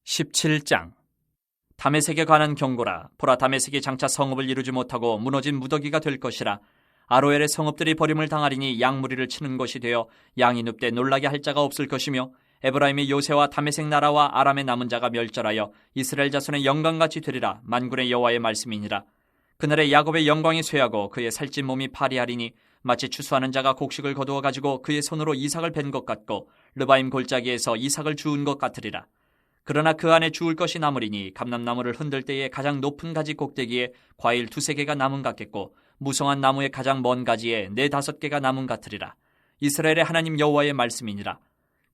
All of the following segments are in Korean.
17장. 다메섹에 관한 경고라. 보라, 다메섹이 장차 성읍을 이루지 못하고 무너진 무더기가 될 것이라. 아로엘의 성읍들이 버림을 당하리니 양무리를 치는 것이 되어 양이 눕되 놀라게 할 자가 없을 것이며, 에브라임의 요새와 다메섹 나라와 아람의 남은 자가 멸절하여 이스라엘 자손의 영광같이 되리라. 만군의 여호와의 말씀이니라. 그날에 야곱의 영광이 쇠하고 그의 살찐 몸이 파리하리니, 마치 추수하는 자가 곡식을 거두어 가지고 그의 손으로 이삭을 벤 것 같고 르바임 골짜기에서 이삭을 주운 것 같으리라. 그러나 그 안에 주울 것이 남으리니, 감람나무를 흔들 때에 가장 높은 가지 꼭대기에 과일 2-3개가 남은 같겠고, 무성한 나무의 가장 먼 가지에 4-5개가 남은 같으리라. 이스라엘의 하나님 여호와의 말씀이니라.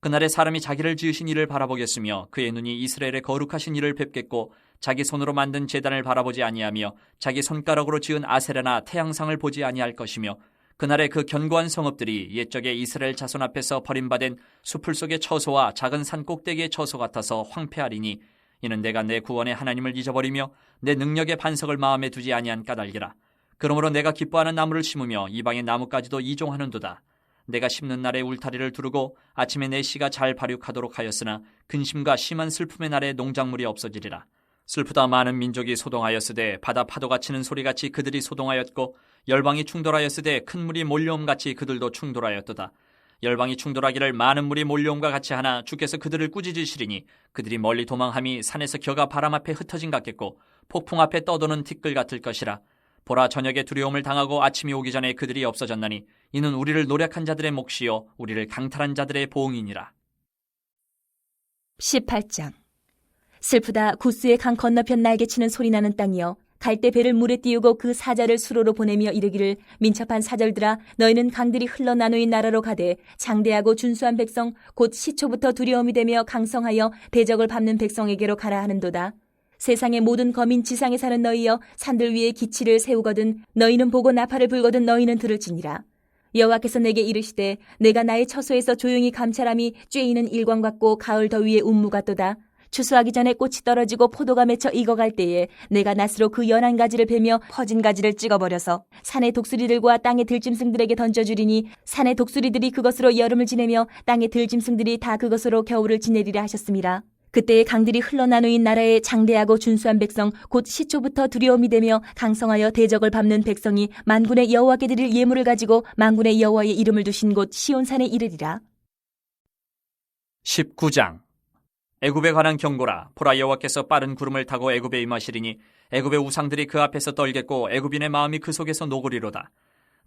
그날에 사람이 자기를 지으신 이를 바라보겠으며 그의 눈이 이스라엘의 거룩하신 이를 뵙겠고, 자기 손으로 만든 제단을 바라보지 아니하며 자기 손가락으로 지은 아세라나 태양상을 보지 아니할 것이며, 그날에 그 견고한 성읍들이 옛적에 이스라엘 자손 앞에서 버림받은 수풀 속의 처소와 작은 산 꼭대기의 처소 같아서 황폐하리니, 이는 내가 내 구원의 하나님을 잊어버리며 내 능력의 반석을 마음에 두지 아니한 까닭이라. 그러므로 내가 기뻐하는 나무를 심으며 이방의 나무까지도 이종하는도다. 내가 심는 날에 울타리를 두르고 아침에 내 씨가 잘 발육하도록 하였으나, 근심과 심한 슬픔의 날에 농작물이 없어지리라. 슬프다 많은 민족이 소동하였으되 바다 파도가 치는 소리같이 그들이 소동하였고, 열방이 충돌하였으되 큰 물이 몰려옴같이 그들도 충돌하였도다. 열방이 충돌하기를 많은 물이 몰려옴과 같이 하나 주께서 그들을 꾸짖으시리니, 그들이 멀리 도망함이 산에서 겨가 바람 앞에 흩어진 같겠고 폭풍 앞에 떠도는 티끌 같을 것이라. 보라, 저녁에 두려움을 당하고 아침이 오기 전에 그들이 없어졌나니, 이는 우리를 노력한 자들의 몫이요 우리를 강탈한 자들의 보응이니라. 18장. 슬프다 구스의 강 건너편 날개치는 소리나는 땅이여, 갈대 배를 물에 띄우고 그 사자를 수로로 보내며 이르기를, 민첩한 사절들아, 너희는 강들이 흘러 나누인 나라로 가되 장대하고 준수한 백성, 곧 시초부터 두려움이 되며 강성하여 대적을 밟는 백성에게로 가라 하는도다. 세상의 모든 거민 지상에 사는 너희여, 산들 위에 기치를 세우거든 너희는 보고 나팔을 불거든 너희는 들을지니라. 여호와께서 내게 이르시되, 내가 나의 처소에서 조용히 감찰함이 쬐이는 일광 같고 가을 더위에 운무 같도다. 추수하기 전에 꽃이 떨어지고 포도가 맺혀 익어갈 때에 내가 낫으로 그 연한 가지를 베며 퍼진 가지를 찍어버려서 산의 독수리들과 땅의 들짐승들에게 던져주리니, 산의 독수리들이 그것으로 여름을 지내며 땅의 들짐승들이 다 그것으로 겨울을 지내리라 하셨습니다. 그때의 강들이 흘러나누인 나라의 장대하고 준수한 백성, 곧 시초부터 두려움이 되며 강성하여 대적을 밟는 백성이 만군의 여호와께 드릴 예물을 가지고 만군의 여호와의 이름을 두신 곳 시온산에 이르리라. 19장. 애굽에 관한 경고라. 보라, 여호와께서 빠른 구름을 타고 애굽에 임하시리니, 애굽의 우상들이 그 앞에서 떨겠고 애굽인의 마음이 그 속에서 녹으리로다.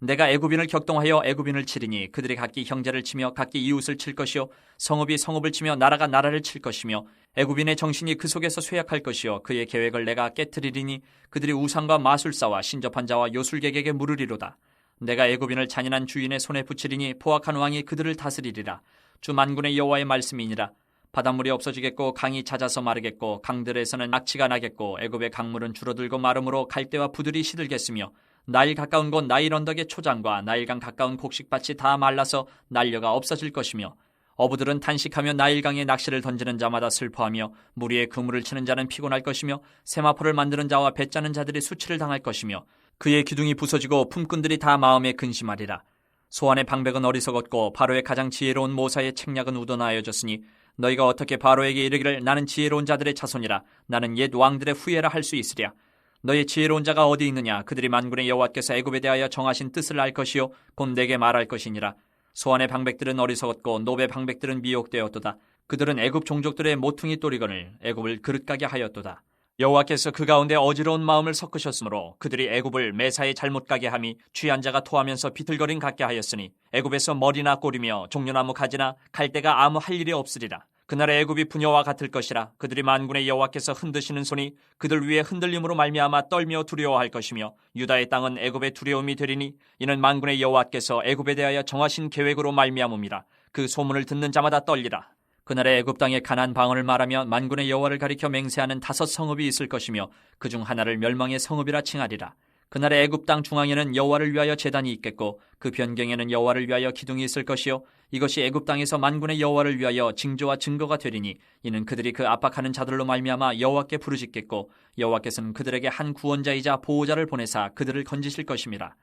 내가 애굽인을 격동하여 애굽인을 치리니, 그들이 각기 형제를 치며 각기 이웃을 칠 것이요 성읍이 성읍을 치며 나라가 나라를 칠 것이며, 애굽인의 정신이 그 속에서 쇠약할 것이요 그의 계획을 내가 깨트리리니, 그들이 우상과 마술사와 신접한 자와 요술객에게 물으리로다. 내가 애굽인을 잔인한 주인의 손에 붙이리니, 포악한 왕이 그들을 다스리리라. 주 만군의 여호와의 말씀이니라. 바닷물이 없어지겠고 강이 잦아서 마르겠고 강들에서는 악취가 나겠고, 애굽의 강물은 줄어들고 마름으로 갈대와 부들이 시들겠으며, 나일 가까운 곳 나일 언덕의 초장과 나일강 가까운 곡식밭이 다 말라서 난려가 없어질 것이며, 어부들은 탄식하며 나일강에 낚시를 던지는 자마다 슬퍼하며, 무리에 그물을 치는 자는 피곤할 것이며, 세마포를 만드는 자와 배 짜는 자들이 수치를 당할 것이며, 그의 기둥이 부서지고 품꾼들이 다 마음에 근심하리라. 소안의 방백은 어리석었고 바로의 가장 지혜로운 모사의 책략은 우러나여졌으니, 너희가 어떻게 바로에게 이르기를 나는 지혜로운 자들의 자손이라, 나는 옛 왕들의 후예라 할 수 있으랴. 너희 지혜로운 자가 어디 있느냐? 그들이 만군의 여호와께서 애굽에 대하여 정하신 뜻을 알 것이요 곧 내게 말할 것이니라. 소안의 방백들은 어리석었고 노베 방백들은 미혹되었도다. 그들은 애굽 종족들의 모퉁이 또리건을 애굽을 그릇가게 하였도다. 여호와께서 그 가운데 어지러운 마음을 섞으셨으므로 그들이 애굽을 매사에 잘못 가게 함이 취한 자가 토하면서 비틀거림 같게 하였으니, 애굽에서 머리나 꼬리며 종려나무 가지나 갈대가 아무 할 일이 없으리라. 그날의 애굽이 부녀와 같을 것이라. 그들이 만군의 여호와께서 흔드시는 손이 그들 위에 흔들림으로 말미암아 떨며 두려워할 것이며, 유다의 땅은 애굽의 두려움이 되리니, 이는 만군의 여호와께서 애굽에 대하여 정하신 계획으로 말미암음이라. 그 소문을 듣는 자마다 떨리라. 그날에 애굽 땅의 가나안 방언을 말하며 만군의 여호와를 가리켜 맹세하는 5 성읍이 있을 것이며, 그중 하나를 멸망의 성읍이라 칭하리라. 그날에 애굽 땅 중앙에는 여호와를 위하여 제단이 있겠고, 그 변경에는 여호와를 위하여 기둥이 있을 것이요 이것이 애굽 땅에서 만군의 여호와를 위하여 징조와 증거가 되리니, 이는 그들이 그 압박하는 자들로 말미암아 여호와께 부르짖겠고, 여호와께서는 그들에게 한 구원자이자 보호자를 보내사 그들을 건지실 것임이라.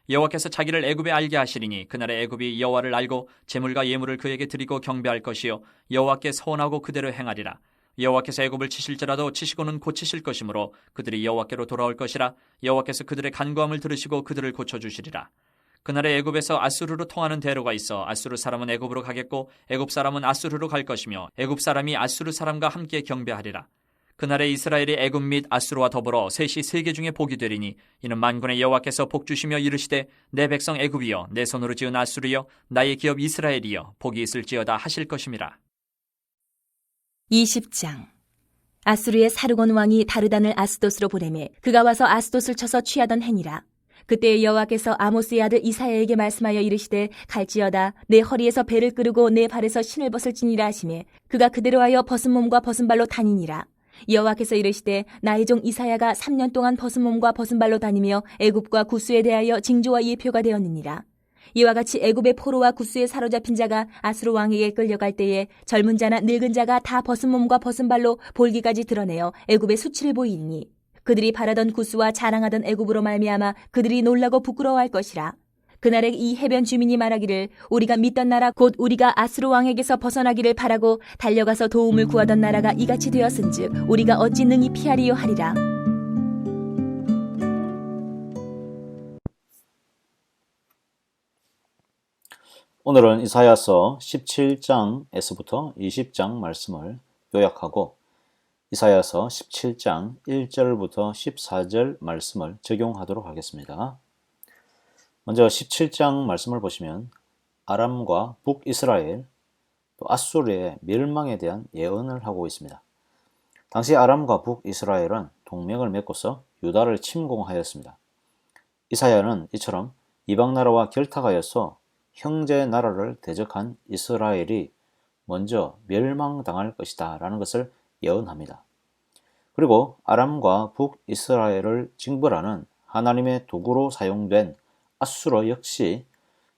여호와께서 자기를 애굽에 알게 하시리니, 그날에 애굽이 여호와를 알고 재물과 예물을 그에게 드리고 경배할 것이요 여호와께 서원하고 그대로 행하리라. 여호와께서 애굽을 치실지라도 치시고는 고치실 것이므로 그들이 여호와께로 돌아올 것이라. 여호와께서 그들의 간구함을 들으시고 그들을 고쳐주시리라. 그날에 애굽에서 아수르로 통하는 대로가 있어 아수르 사람은 애굽으로 가겠고 애굽 사람은 아수르로 갈 것이며 애굽 사람이 아수르 사람과 함께 경배하리라. 그날에 이스라엘이 애굽 및 아수르와 더불어 셋이 세계 중에 복이 되리니 이는 만군의 여호와께서 복 주시며 이르시되 내 백성 애굽이여 내 손으로 지은 아수르여 나의 기업 이스라엘이여 복이 있을지어다 하실 것임이라. 20장. 아수르의 사르곤 왕이 다르단을 아스돗으로 보내매 그가 와서 아스돗을 쳐서 취하던 행이라. 그때 여호와께서 아모스의 아들 이사야에게 말씀하여 이르시되 갈지어다 내 허리에서 배를 끄르고 내 발에서 신을 벗을지니라 하시매 그가 그대로 하여 벗은 몸과 벗은 발로 다니니라. 여호와께서 이르시되 나의 종 이사야가 3년 동안 벗은 몸과 벗은 발로 다니며 애굽과 구스에 대하여 징조와 예표가 되었느니라. 이와 같이 애굽의 포로와 구스에 사로잡힌 자가 아수르 왕에게 끌려갈 때에 젊은 자나 늙은 자가 다 벗은 몸과 벗은 발로 볼기까지 드러내어 애굽의 수치를 보이니 그들이 바라던 구스와 자랑하던 애굽으로 말미암아 그들이 놀라고 부끄러워할 것이라. 그날에 이 해변 주민이 말하기를 우리가 믿던 나라 곧 우리가 아수르 왕에게서 벗어나기를 바라고 달려가서 도움을 구하던 나라가 이같이 되었은즉 우리가 어찌 능히 피하리요 하리라. 오늘은 이사야서 17장에서부터 20장 말씀을 요약하고 이사야서 17장 1절부터 14절 말씀을 적용하도록 하겠습니다. 먼저 17장 말씀을 보시면 아람과 북이스라엘 또 아수르의 멸망에 대한 예언을 하고 있습니다. 당시 아람과 북이스라엘은 동맹을 맺고서 유다를 침공하였습니다. 이사야는 이처럼 이방 나라와 결탁하여서 형제 나라를 대적한 이스라엘이 먼저 멸망당할 것이다 라는 것을 예언합니다. 그리고 아람과 북이스라엘을 징벌하는 하나님의 도구로 사용된 아수르 역시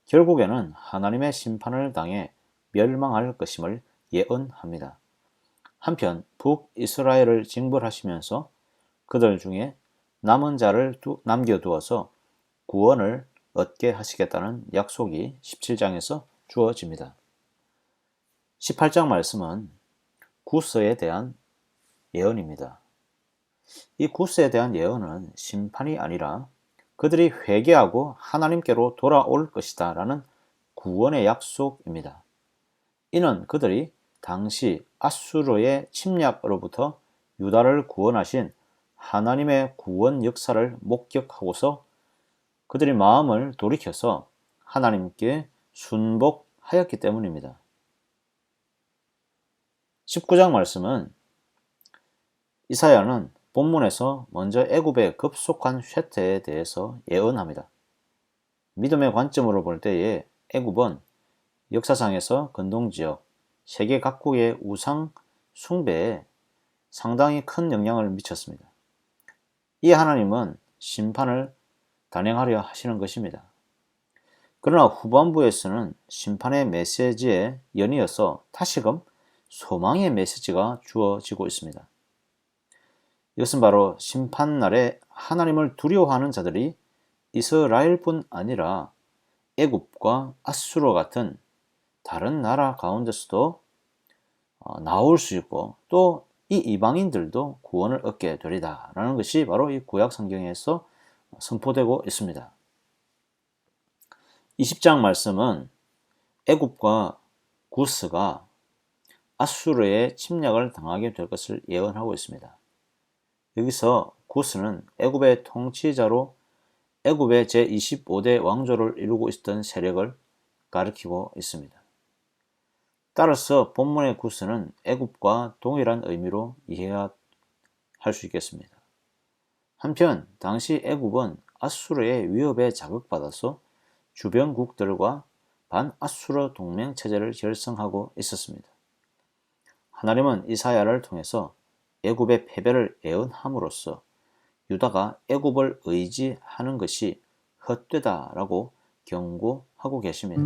결국에는 하나님의 심판을 당해 멸망할 것임을 예언합니다. 한편 북이스라엘을 징벌하시면서 그들 중에 남은 자를 남겨두어서 구원을 얻게 하시겠다는 약속이 17장에서 주어집니다. 18장 말씀은 구스에 대한 예언입니다. 이 구스에 대한 예언은 심판이 아니라 그들이 회개하고 하나님께로 돌아올 것이다 라는 구원의 약속입니다. 이는 그들이 당시 아수르의 침략으로부터 유다를 구원하신 하나님의 구원 역사를 목격하고서 그들이 마음을 돌이켜서 하나님께 순복하였기 때문입니다. 19장 말씀은 이사야는 본문에서 먼저 애굽의 급속한 쇠퇴에 대해서 예언합니다. 믿음의 관점으로 볼 때에 애굽은 역사상에서 근동지역, 세계 각국의 우상 숭배에 상당히 큰 영향을 미쳤습니다. 이 하나님은 심판을 단행하려 하시는 것입니다. 그러나 후반부에서는 심판의 메시지에 연이어서 다시금 소망의 메시지가 주어지고 있습니다. 이것은 바로 심판날에 하나님을 두려워하는 자들이 이스라엘뿐 아니라 애굽과 아수르 같은 다른 나라 가운데서도 나올 수 있고 또 이 이방인들도 구원을 얻게 되리다 라는 것이 바로 이 구약 성경에서 선포되고 있습니다. 20장 말씀은 애굽과 구스가 아수르의 침략을 당하게 될 것을 예언하고 있습니다. 여기서 구스는 애굽의 통치자로 애굽의 제25대 왕조를 이루고 있던 세력을 가리키고 있습니다. 따라서 본문의 구스는 애굽과 동일한 의미로 이해할 수 있겠습니다. 한편 당시 애굽은 아수르의 위협에 자극받아서 주변국들과 반아수르 동맹 체제를 결성하고 있었습니다. 하나님은 이사야를 통해서 애굽의 패배를 예언함으로써 유다가 애굽을 의지하는 것이 헛되다라고 경고하고 계십니다.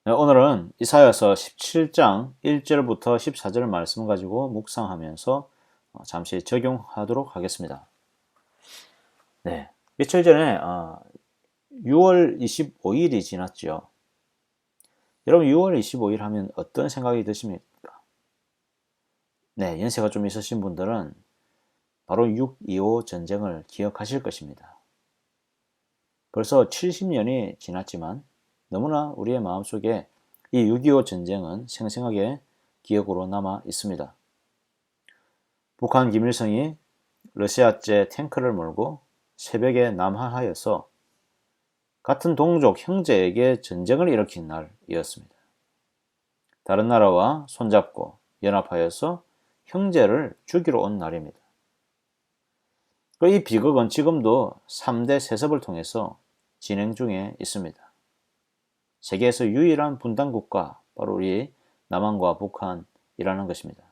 오늘은 이사야서 17장 1절부터 14절 말씀을 가지고 묵상하면서 잠시 적용하도록 하겠습니다. 네, 며칠 전에 6월 25일이 지났죠. 여러분 6월 25일 하면 어떤 생각이 드십니까? 네, 연세가 좀 있으신 분들은 바로 6.25 전쟁을 기억하실 것입니다. 벌써 70년이 지났지만 너무나 우리의 마음속에 이 6.25 전쟁은 생생하게 기억으로 남아 있습니다. 북한 김일성이 러시아제 탱크를 몰고 새벽에 남하하여서 같은 동족 형제에게 전쟁을 일으킨 날이었습니다. 다른 나라와 손잡고 연합하여서 형제를 죽이러 온 날입니다. 이 비극은 지금도 3대 세습을 통해서 진행 중에 있습니다. 세계에서 유일한 분단국가, 바로 우리 남한과 북한이라는 것입니다.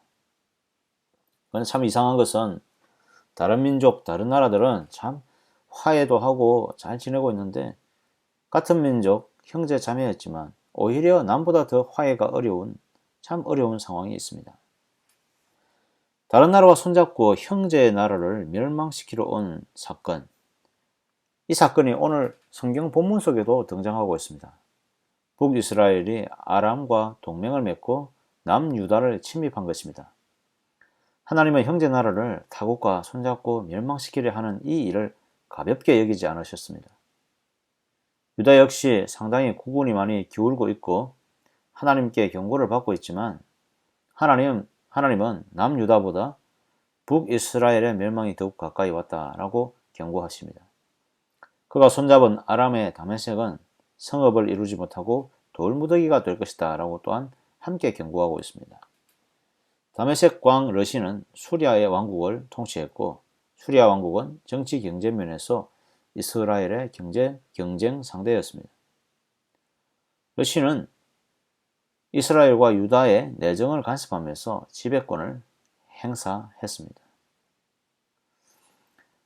그런데 참 이상한 것은 다른 민족, 다른 나라들은 참 화해도 하고 잘 지내고 있는데 같은 민족, 형제 자매였지만 오히려 남보다 더 화해가 참 어려운 상황이 있습니다. 다른 나라와 손잡고 형제의 나라를 멸망시키러 온 사건, 이 사건이 오늘 성경 본문 속에도 등장하고 있습니다. 북이스라엘이 아람과 동맹을 맺고 남유다를 침입한 것입니다. 하나님은 형제 나라를 타국과 손잡고 멸망시키려 하는 이 일을 가볍게 여기지 않으셨습니다. 유다 역시 상당히 구군이 많이 기울고 있고 하나님께 경고를 받고 있지만 하나님은 남유다보다 북이스라엘의 멸망이 더욱 가까이 왔다라고 경고하십니다. 그가 손잡은 아람의 다메섹은 성읍을 이루지 못하고 돌무더기가 될 것이다 라고 또한 함께 경고하고 있습니다. 다메섹 왕 러시는 수리아의 왕국을 통치했고 수리아 왕국은 정치 경제 면에서 이스라엘의 경쟁 상대였습니다. 러시는 이스라엘과 유다의 내정을 간섭하면서 지배권을 행사했습니다.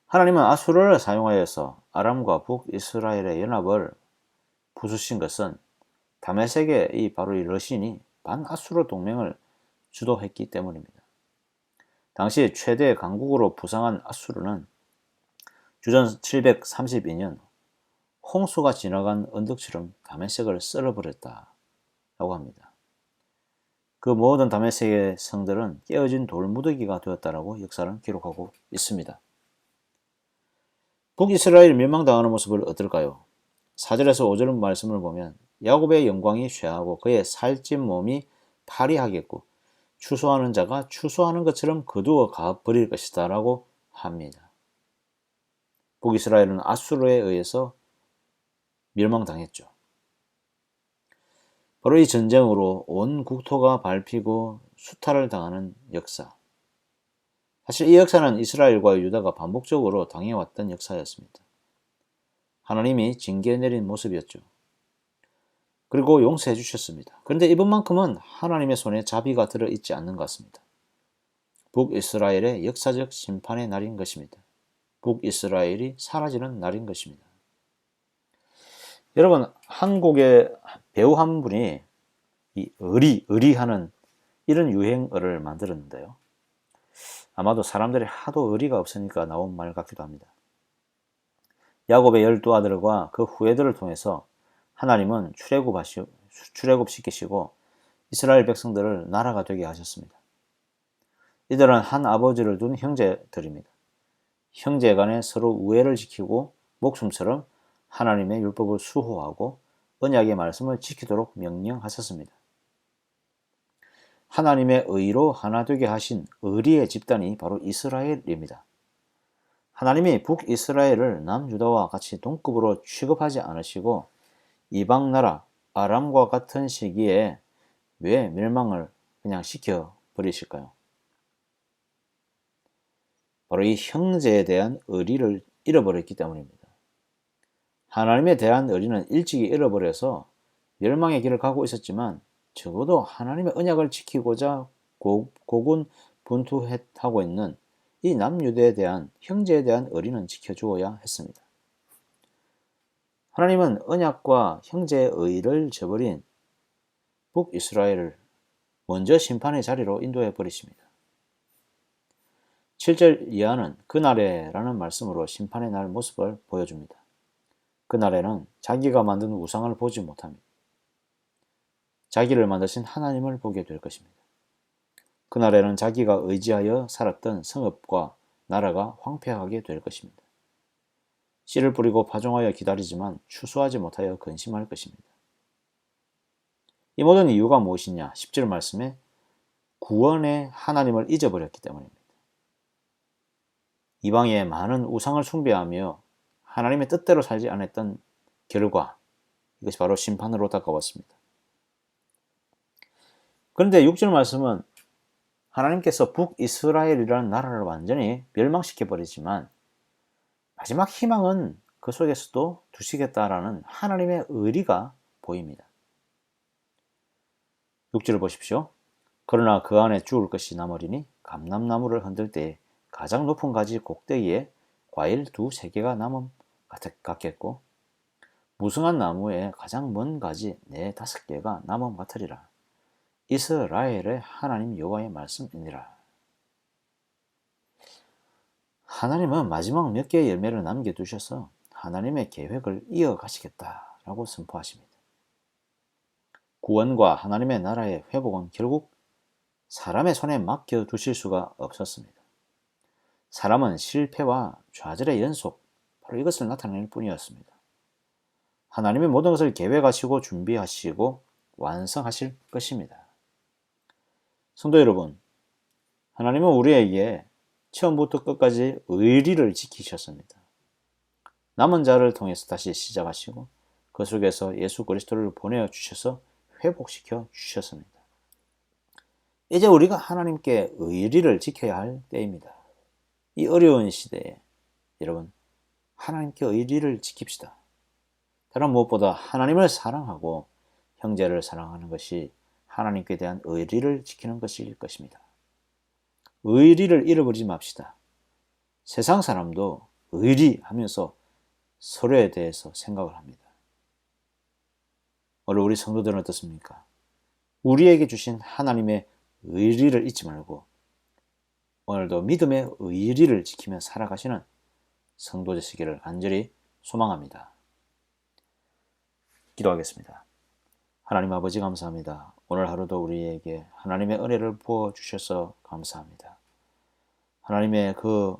하나님은 아수르를 사용하여서 아람과 북이스라엘의 연합을 부수신 것은 다메섹의 바로 이 러신이 반아수르 동맹을 주도했기 때문입니다. 당시 최대 강국으로 부상한 아수르는 주전 732년 홍수가 지나간 언덕처럼 다메섹을 썰어버렸다라고 합니다. 그 모든 다메섹의 성들은 깨어진 돌무더기가 되었다라고 역사는 기록하고 있습니다. 북이스라엘이 멸망당하는 모습을 어떨까요? 4절에서 5절 말씀을 보면 야곱의 영광이 쇠하고 그의 살찐 몸이 파리하겠고 추수하는 자가 추수하는 것처럼 거두어 가버릴 것이다 라고 합니다. 북이스라엘은 아수르에 의해서 멸망당했죠. 바로 이 전쟁으로 온 국토가 밟히고 수탈을 당하는 역사. 사실 이 역사는 이스라엘과 유다가 반복적으로 당해왔던 역사였습니다. 하나님이 징계 내린 모습이었죠. 그리고 용서해 주셨습니다. 그런데 이번만큼은 하나님의 손에 자비가 들어있지 않는 것 같습니다. 북이스라엘의 역사적 심판의 날인 것입니다. 북이스라엘이 사라지는 날인 것입니다. 여러분, 한국의 배우 한 분이 이 의리하는 이런 유행어를 만들었는데요. 아마도 사람들이 하도 의리가 없으니까 나온 말 같기도 합니다. 야곱의 12아들과 그 후예들을 통해서 하나님은 출애굽시키시고 이스라엘 백성들을 나라가 되게 하셨습니다. 이들은 한 아버지를 둔 형제들입니다. 형제 간에 서로 우애를 지키고 목숨처럼 하나님의 율법을 수호하고 언약의 말씀을 지키도록 명령하셨습니다. 하나님의 의로 하나 되게 하신 의리의 집단이 바로 이스라엘입니다. 하나님이 북이스라엘을 남유다와 같이 동급으로 취급하지 않으시고 이방 나라 아람과 같은 시기에 왜 멸망을 그냥 시켜버리실까요? 바로 이 형제에 대한 의리를 잃어버렸기 때문입니다. 하나님에 대한 의리는 일찍이 잃어버려서 멸망의 길을 가고 있었지만 적어도 하나님의 언약을 지키고자 고군분투하고 있는 이 남유대에 대한 형제에 대한 의리는 지켜주어야 했습니다. 하나님은 언약과 형제의 의를 저버린 북이스라엘을 먼저 심판의 자리로 인도해 버리십니다. 7절 이하는 그날에라는 말씀으로 심판의 날 모습을 보여줍니다. 그날에는 자기가 만든 우상을 보지 못합니다. 자기를 만드신 하나님을 보게 될 것입니다. 그날에는 자기가 의지하여 살았던 성읍과 나라가 황폐하게 될 것입니다. 씨를 뿌리고 파종하여 기다리지만 추수하지 못하여 근심할 것입니다. 이 모든 이유가 무엇이냐? 10절 말씀에 구원의 하나님을 잊어버렸기 때문입니다. 이방에 많은 우상을 숭배하며 하나님의 뜻대로 살지 않았던 결과, 이것이 바로 심판으로 다가왔습니다. 그런데 6절 말씀은 하나님께서 북이스라엘이라는 나라를 완전히 멸망시켜버리지만 마지막 희망은 그 속에서도 두시겠다라는 하나님의 의리가 보입니다. 6절을 보십시오. 그러나 그 안에 죽을 것이 남으리니 감람나무를 흔들 때 가장 높은 가지 꼭대기에 과일 2-3개가 남음 같겠고 무성한 나무에 가장 먼 가지 4-5개가 남음 같으리라. 이스라엘의 하나님 여호와의 말씀이니라. 하나님은 마지막 몇 개의 열매를 남겨두셔서 하나님의 계획을 이어가시겠다라고 선포하십니다. 구원과 하나님의 나라의 회복은 결국 사람의 손에 맡겨두실 수가 없었습니다. 사람은 실패와 좌절의 연속, 바로 이것을 나타낼 뿐이었습니다. 하나님의 모든 것을 계획하시고 준비하시고 완성하실 것입니다. 성도 여러분, 하나님은 우리에게 처음부터 끝까지 의리를 지키셨습니다. 남은 자를 통해서 다시 시작하시고 그 속에서 예수 그리스도를 보내주셔서 회복시켜 주셨습니다. 이제 우리가 하나님께 의리를 지켜야 할 때입니다. 이 어려운 시대에 여러분, 하나님께 의리를 지킵시다. 다른 무엇보다 하나님을 사랑하고 형제를 사랑하는 것이 하나님께 대한 의리를 지키는 것일 것입니다. 의리를 잃어버리지 맙시다. 세상 사람도 의리하면서 서로에 대해서 생각을 합니다. 오늘 우리 성도들은 어떻습니까? 우리에게 주신 하나님의 의리를 잊지 말고 오늘도 믿음의 의리를 지키며 살아가시는 성도 되시기를 간절히 소망합니다. 기도하겠습니다. 하나님 아버지 감사합니다. 오늘 하루도 우리에게 하나님의 은혜를 부어주셔서 감사합니다. 하나님의 그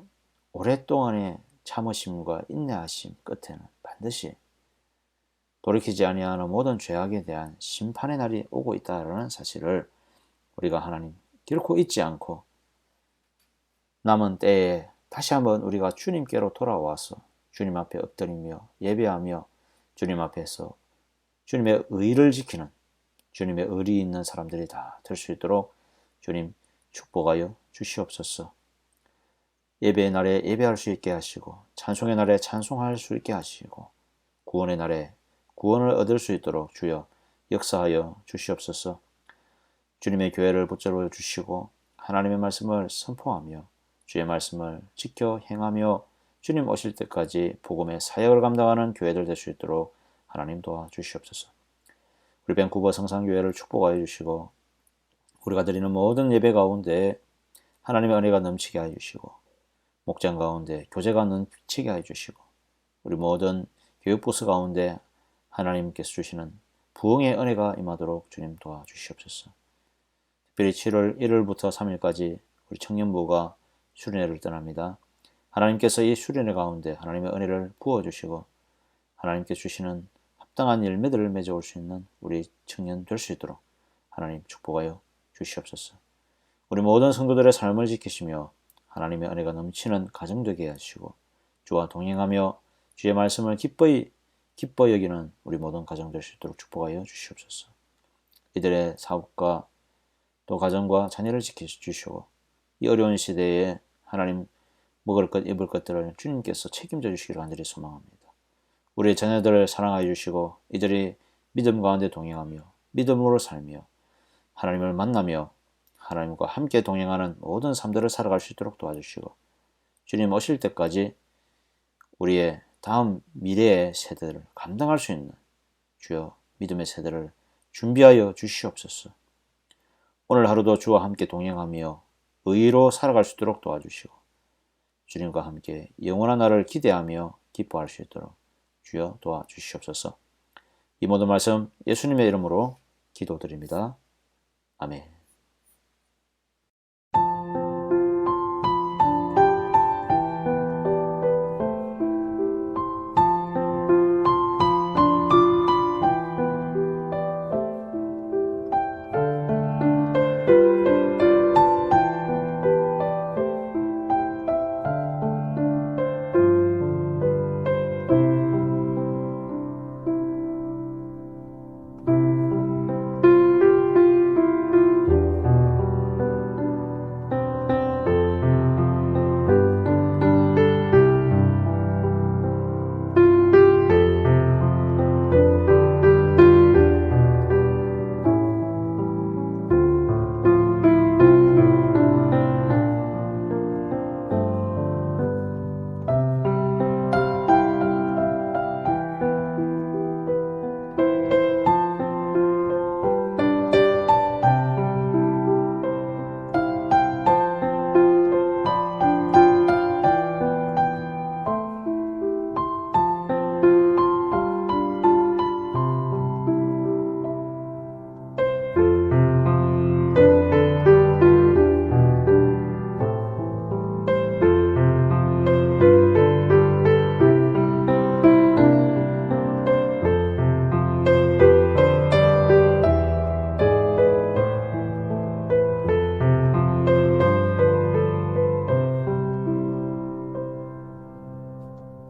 오랫동안의 참으심과 인내하심 끝에는 반드시 돌이키지 아니하는 모든 죄악에 대한 심판의 날이 오고 있다는 사실을 우리가 하나님 결코 잊지 않고 남은 때에 다시 한번 우리가 주님께로 돌아와서 주님 앞에 엎드리며 예배하며 주님 앞에서 주님의 의를 지키는 주님의 의리 있는 사람들이 다 될 수 있도록 주님 축복하여 주시옵소서. 예배의 날에 예배할 수 있게 하시고 찬송의 날에 찬송할 수 있게 하시고 구원의 날에 구원을 얻을 수 있도록 주여 역사하여 주시옵소서. 주님의 교회를 붙잡아 주시고 하나님의 말씀을 선포하며 주의 말씀을 지켜 행하며 주님 오실 때까지 복음의 사역을 감당하는 교회들 될 수 있도록 하나님 도와주시옵소서. 우리 밴쿠버 성산교회를 축복하여 주시고 우리가 드리는 모든 예배 가운데 하나님의 은혜가 넘치게 하여 주시고 목장 가운데 교제가 넘치게 하여 주시고 우리 모든 교육부스 가운데 하나님께서 주시는 부흥의 은혜가 임하도록 주님 도와주시옵소서. 특별히 7월 1일부터 3일까지 우리 청년부가 수련회를 떠납니다. 하나님께서 이 수련회 가운데 하나님의 은혜를 부어주시고 하나님께 주시는 합당한 열매들을 맺어올 수 있는 우리 청년 될 수 있도록 하나님 축복하여 주시옵소서. 우리 모든 성도들의 삶을 지키시며 하나님의 은혜가 넘치는 가정 되게 하시고 주와 동행하며 주의 말씀을 기뻐 여기는 우리 모든 가정 될 수 있도록 축복하여 주시옵소서. 이들의 사업과 또 가정과 자녀를 지켜주시고 이 어려운 시대에 하나님 먹을 것 입을 것들을 주님께서 책임져 주시기를 간절히 소망합니다. 우리의 자녀들을 사랑하여 주시고 이들이 믿음 가운데 동행하며 믿음으로 살며 하나님을 만나며 하나님과 함께 동행하는 모든 삶들을 살아갈 수 있도록 도와주시고 주님 오실 때까지 우리의 다음 미래의 세대를 감당할 수 있는 주여 믿음의 세대를 준비하여 주시옵소서. 오늘 하루도 주와 함께 동행하며 의로 살아갈 수 있도록 도와주시고 주님과 함께 영원한 날을 기대하며 기뻐할 수 있도록 주여 도와주시옵소서. 이 모든 말씀 예수님의 이름으로 기도드립니다. 아멘.